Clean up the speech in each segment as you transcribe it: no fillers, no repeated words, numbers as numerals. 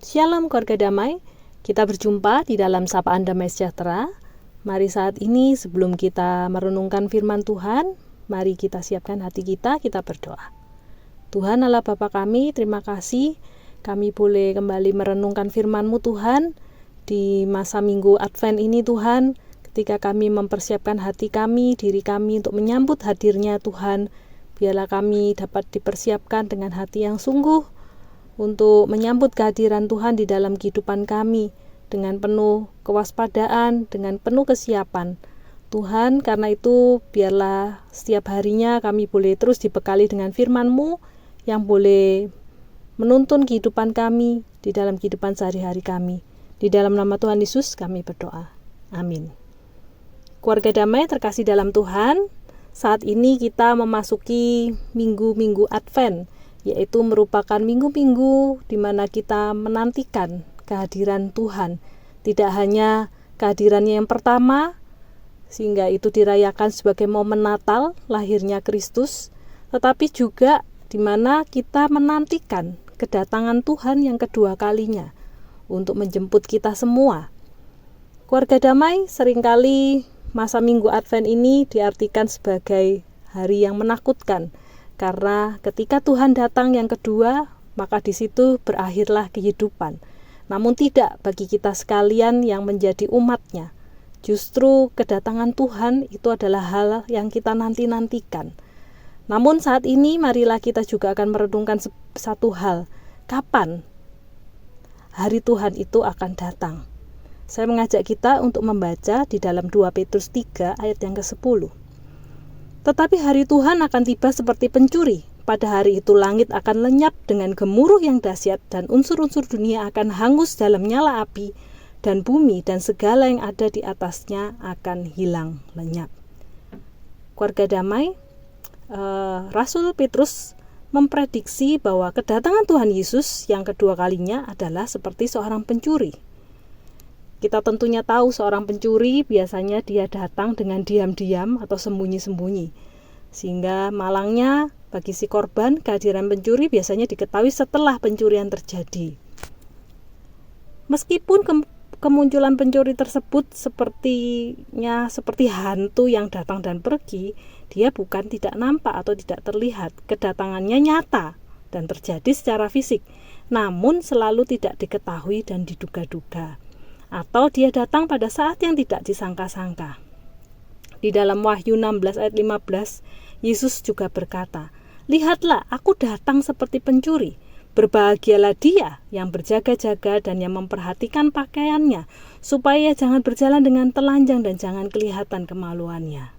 Shalom keluarga damai, kita berjumpa di dalam Sapaan Damai Sejahtera. Mari saat ini sebelum kita merenungkan firman Tuhan, mari kita siapkan hati kita berdoa. Tuhan Allah Bapa kami, terima kasih kami boleh kembali merenungkan firman-Mu Tuhan di masa minggu Advent ini Tuhan, ketika kami mempersiapkan hati kami, diri kami untuk menyambut hadirnya Tuhan. Biarlah kami dapat dipersiapkan dengan hati yang sungguh untuk menyambut kehadiran Tuhan di dalam kehidupan kami dengan penuh kewaspadaan, dengan penuh kesiapan. Tuhan, karena itu biarlah setiap harinya kami boleh terus dibekali dengan firman-Mu yang boleh menuntun kehidupan kami di dalam kehidupan sehari-hari kami. Di dalam nama Tuhan Yesus kami berdoa. Amin. Keluarga damai terkasih dalam Tuhan, saat ini kita memasuki minggu-minggu Advent, yaitu merupakan minggu-minggu di mana kita menantikan kehadiran Tuhan. Tidak hanya kehadirannya yang pertama, sehingga itu dirayakan sebagai momen Natal, lahirnya Kristus, tetapi juga di mana kita menantikan kedatangan Tuhan yang kedua kalinya untuk menjemput kita semua. Keluarga damai, seringkali masa minggu Advent ini diartikan sebagai hari yang menakutkan, karena ketika Tuhan datang yang kedua, maka di situ berakhirlah kehidupan. Namun tidak bagi kita sekalian yang menjadi umat-Nya. Justru kedatangan Tuhan itu adalah hal yang kita nanti-nantikan. Namun saat ini marilah kita juga akan merenungkan satu hal. Kapan hari Tuhan itu akan datang? Saya mengajak kita untuk membaca di dalam 2 Petrus 3 ayat yang ke-10. Tetapi hari Tuhan akan tiba seperti pencuri. Pada hari itu langit akan lenyap dengan gemuruh yang dahsyat dan unsur-unsur dunia akan hangus dalam nyala api dan bumi dan segala yang ada di atasnya akan hilang lenyap. Keluarga damai, Rasul Petrus memprediksi bahwa kedatangan Tuhan Yesus yang kedua kalinya adalah seperti seorang pencuri. Kita tentunya tahu seorang pencuri biasanya dia datang dengan diam-diam atau sembunyi-sembunyi. Sehingga malangnya bagi si korban, kehadiran pencuri biasanya diketahui setelah pencurian terjadi. Meskipun kemunculan pencuri tersebut seperti hantu yang datang dan pergi, dia bukan tidak nampak atau tidak terlihat. Kedatangannya nyata dan terjadi secara fisik, namun selalu tidak diketahui dan diduga-duga. Atau dia datang pada saat yang tidak disangka-sangka. Di dalam Wahyu 16 ayat 15, Yesus juga berkata, "Lihatlah, aku datang seperti pencuri. Berbahagialah dia yang berjaga-jaga dan yang memperhatikan pakaiannya, supaya jangan berjalan dengan telanjang dan jangan kelihatan kemaluannya."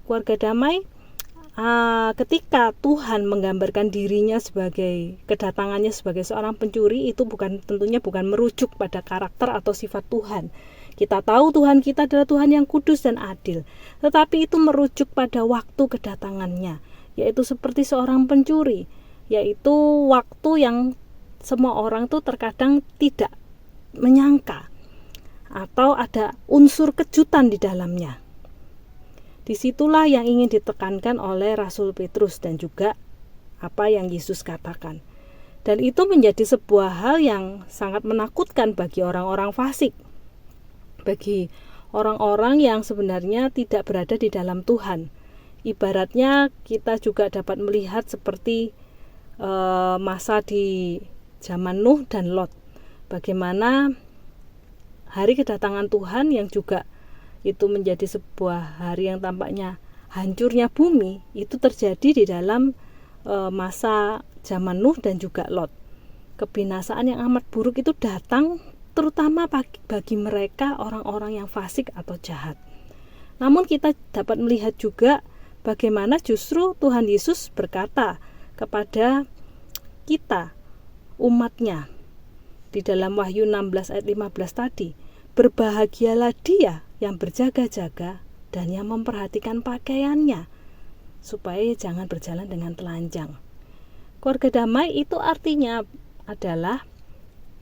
Keluarga damai, ketika Tuhan menggambarkan dirinya sebagai kedatangannya sebagai seorang pencuri, itu tentunya bukan merujuk pada karakter atau sifat Tuhan. Kita tahu Tuhan kita adalah Tuhan yang kudus dan adil, tetapi itu merujuk pada waktu kedatangannya, yaitu seperti seorang pencuri, yaitu waktu yang semua orang tuh terkadang tidak menyangka atau ada unsur kejutan di dalamnya. Disitulah yang ingin ditekankan oleh Rasul Petrus dan juga apa yang Yesus katakan. Dan itu menjadi sebuah hal yang sangat menakutkan bagi orang-orang fasik, bagi orang-orang yang sebenarnya tidak berada di dalam Tuhan. Ibaratnya kita juga dapat melihat seperti masa di zaman Nuh dan Lot. Bagaimana hari kedatangan Tuhan yang juga itu menjadi sebuah hari yang tampaknya hancurnya bumi, itu terjadi di dalam masa zaman Nuh dan juga Lot. Kebinasaan yang amat buruk itu datang terutama bagi mereka orang-orang yang fasik atau jahat. Namun kita dapat melihat juga bagaimana justru Tuhan Yesus berkata kepada kita, umat-Nya, di dalam Wahyu 16 ayat 15 tadi, "Berbahagialah dia yang berjaga-jaga dan yang memperhatikan pakaiannya, supaya jangan berjalan dengan telanjang." Keluarga damai itu artinya adalah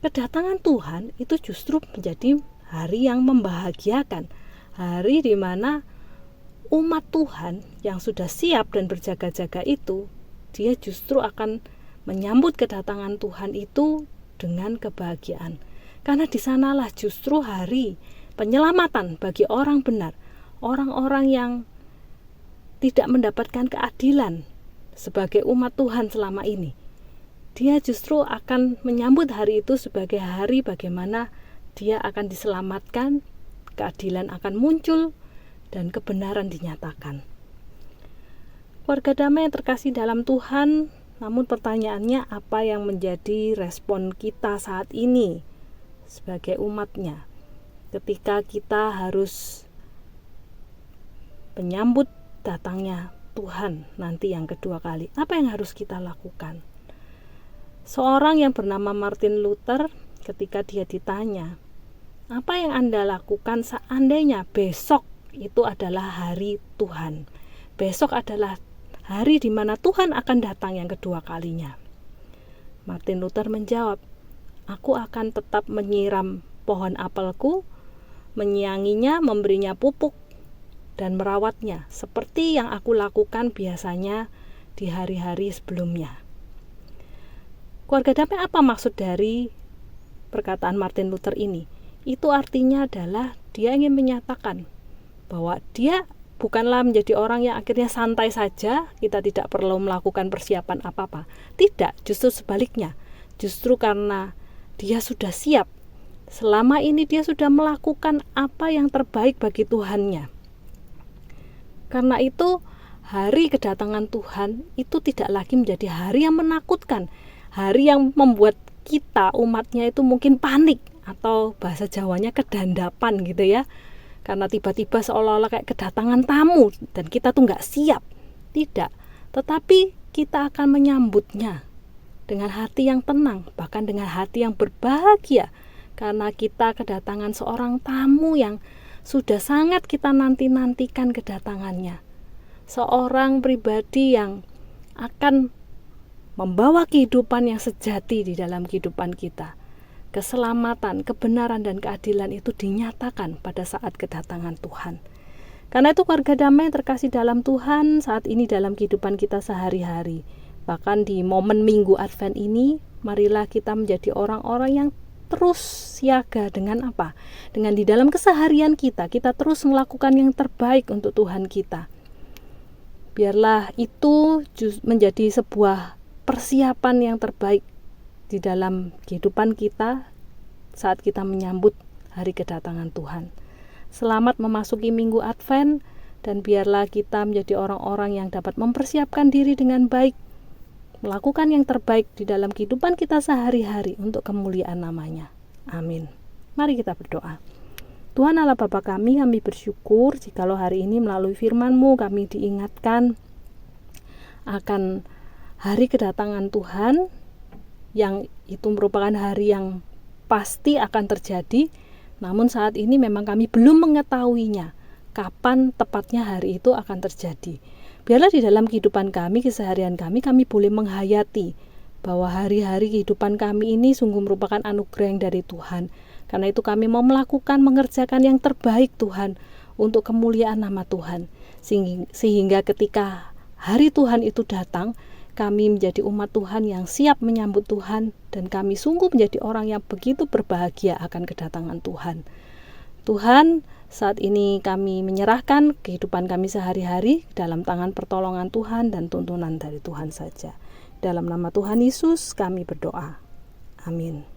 kedatangan Tuhan itu justru menjadi hari yang membahagiakan, hari di mana umat Tuhan yang sudah siap dan berjaga-jaga itu, dia justru akan menyambut kedatangan Tuhan itu dengan kebahagiaan. Karena di sanalah justru hari penyelamatan bagi orang benar, orang-orang yang tidak mendapatkan keadilan sebagai umat Tuhan selama ini. Dia justru akan menyambut hari itu sebagai hari bagaimana dia akan diselamatkan, keadilan akan muncul, dan kebenaran dinyatakan. Keluarga damai yang terkasih dalam Tuhan, namun pertanyaannya apa yang menjadi respon kita saat ini sebagai umatnya ketika kita harus menyambut datangnya Tuhan nanti yang kedua kali? Apa yang harus kita lakukan? Seorang yang bernama Martin Luther, ketika dia ditanya, apa yang Anda lakukan seandainya besok itu adalah hari Tuhan? Besok adalah hari di mana Tuhan akan datang yang kedua kalinya. Martin Luther menjawab, aku akan tetap menyiram pohon apelku, menyianginya, memberinya pupuk, dan merawatnya seperti yang aku lakukan biasanya di hari-hari sebelumnya. Keluarga damai, apa maksud dari perkataan Martin Luther ini? Itu artinya adalah dia ingin menyatakan bahwa dia bukanlah menjadi orang yang akhirnya santai saja, kita tidak perlu melakukan persiapan apa-apa. Tidak, justru sebaliknya. Justru karena dia sudah siap. Selama ini dia sudah melakukan apa yang terbaik bagi Tuhannya. Karena itu, hari kedatangan Tuhan itu tidak lagi menjadi hari yang menakutkan. Hari yang membuat kita, umatnya itu mungkin panik. Atau bahasa Jawanya kedandapan gitu ya. Karena tiba-tiba seolah-olah kayak kedatangan tamu dan kita tuh nggak siap. Tidak, tetapi kita akan menyambutnya dengan hati yang tenang, bahkan dengan hati yang berbahagia, karena kita kedatangan seorang tamu yang sudah sangat kita nanti-nantikan kedatangannya. Seorang pribadi yang akan membawa kehidupan yang sejati di dalam kehidupan kita. Keselamatan, kebenaran, dan keadilan itu dinyatakan pada saat kedatangan Tuhan. Karena itu keluarga damai yang terkasih dalam Tuhan saat ini dalam kehidupan kita sehari-hari. Bahkan di momen Minggu Advent ini, marilah kita menjadi orang-orang yang terus siaga dengan apa? Dengan di dalam keseharian kita terus melakukan yang terbaik untuk Tuhan kita. Biarlah itu menjadi sebuah persiapan yang terbaik di dalam kehidupan kita saat kita menyambut hari kedatangan Tuhan. Selamat memasuki Minggu Advent, dan biarlah kita menjadi orang-orang yang dapat mempersiapkan diri dengan baik, melakukan yang terbaik di dalam kehidupan kita sehari-hari untuk kemuliaan namanya. Amin. Mari kita berdoa. Tuhan Allah Bapa kami bersyukur jikalau hari ini melalui firman-Mu kami diingatkan akan hari kedatangan Tuhan, yang itu merupakan hari yang pasti akan terjadi, namun saat ini memang kami belum mengetahuinya, kapan tepatnya hari itu akan terjadi. Biarlah di dalam kehidupan kami, keseharian kami boleh menghayati bahwa hari-hari kehidupan kami ini sungguh merupakan anugerah yang dari Tuhan. Karena itu kami mau melakukan, mengerjakan yang terbaik Tuhan, untuk kemuliaan nama Tuhan. Sehingga ketika hari Tuhan itu datang, kami menjadi umat Tuhan yang siap menyambut Tuhan, dan kami sungguh menjadi orang yang begitu berbahagia akan kedatangan Tuhan. Tuhan, saat ini kami menyerahkan kehidupan kami sehari-hari dalam tangan pertolongan Tuhan dan tuntunan dari Tuhan saja. Dalam nama Tuhan Yesus kami berdoa. Amin.